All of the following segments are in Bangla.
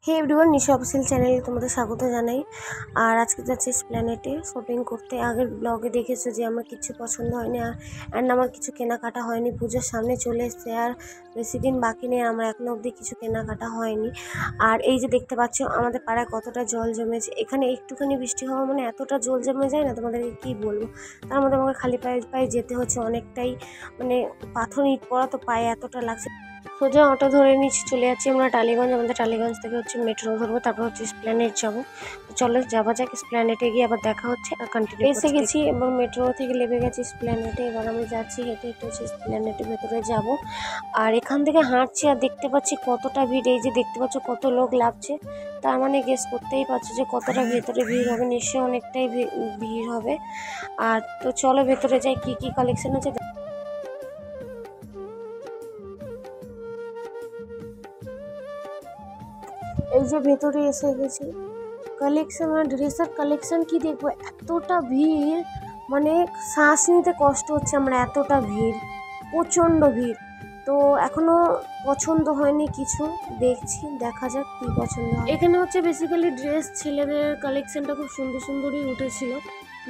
হে এভরিওয়ান, নিশা অফিসিয়াল চ্যানেলে তোমাদের স্বাগত জানাই। আর আজকে যাচ্ছি এসপ্ল্যানেডে শপিং করতে। আগের ব্লগে দেখেছো যে আমার কিছু পছন্দ হয়নি অ্যান্ড আমার কিছু কেনাকাটা হয়নি। পুজোর সামনে চলে এসছে, আর বেশি দিন বাকি নেই, আমার এখনও অবধি কিছু কেনাকাটা হয়নি। আর এই যে দেখতে পাচ্ছ আমাদের পাড়ায় কতটা জল জমেছে। এখানে একটুখানি বৃষ্টি হওয়া মানে এতটা জল জমে যায় না, তোমাদেরকে কী বলবো। তার মধ্যে আমাকে খালি পায়ে পায়ে যেতে হচ্ছে অনেকটাই, মানে পাথর ইট পড়া তো পায়ে এতটা লাগছে। সোজা অটো ধরে নিচ্ছি, চলে যাচ্ছি আমরা টালিগঞ্জ। আমাদের টালিগঞ্জ থেকে হচ্ছে মেট্রো ধরবো, তারপর হচ্ছে এসপ্ল্যানেড যাবো। তো চলো যাওয়া যাক, এসপ্ল্যানেডে গিয়ে আবার দেখা হচ্ছে আর কন্টিনিউ এসে গেছি এবং মেট্রো থেকে লেবে গেছি এসপ্ল্যানেডে। এবার আমি যাচ্ছি হেঁটে হেঁটে হচ্ছে এসপ্ল্যানেডের ভেতরে যাব। আর এখান থেকে হাঁটছি আর দেখতে পাচ্ছি কতটা ভিড়। এই যে দেখতে পাচ্ছ কত লোক লাগছে, তার মানে গেস করতেই পারছো যে কতটা ভেতরে ভিড় হবে। নিশ্চয়ই অনেকটাই ভিড় হবে। আর তো চলো ভেতরে যাই, কি কি কালেকশন আছে। এই যে ভেতরে এসে গেছি, কালেকশন মানে ড্রেসের কালেকশন কি দেখবো, এতটা ভিড় মানে শ্বাস নিতে কষ্ট হচ্ছে, আমরা এতটা ভিড়, প্রচণ্ড ভিড়। তো এখনো পছন্দ হয়নি কিছু, দেখছি, দেখা যাক কি পছন্দ হয়। এখানে হচ্ছে বেসিক্যালি ড্রেস, ছেলেদের কালেকশনটা খুব সুন্দর সুন্দরই উঠেছিল,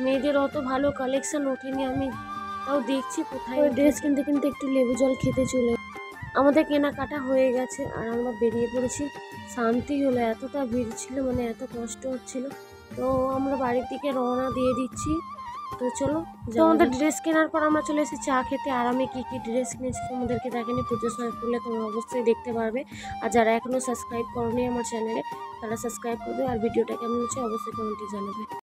মেয়েদের অত ভালো কালেকশন ওঠেনি। আমি তাও দেখছি কোথায় ড্রেস কিনতে কিনতে একটু লেবু জল খেতে চলে। আমাদের কেনাকাটা হয়ে গেছে আর আমরা বেরিয়ে পড়েছি। শান্তি হলো, এতটা ভিড় ছিল, মানে এত কষ্ট হচ্ছিল। তো আমরা বাড়ির দিকে রওনা দিয়ে দিচ্ছি। তো চলো, তো আমাদের ড্রেস কেনার পর আমরা চলে এসেছি চা খেতে। আর আমি কী কী ড্রেস কিনেছি তোমাদেরকে দেখেনি, পুজোর সময় করলে তোমরা অবশ্যই দেখতে পারবে। আর যারা এখনও সাবস্ক্রাইব করোনি আমার চ্যানেলে, তারা সাবস্ক্রাইব করবে। আর ভিডিওটা কেমন হচ্ছে অবশ্যই কমেন্টে জানাবে।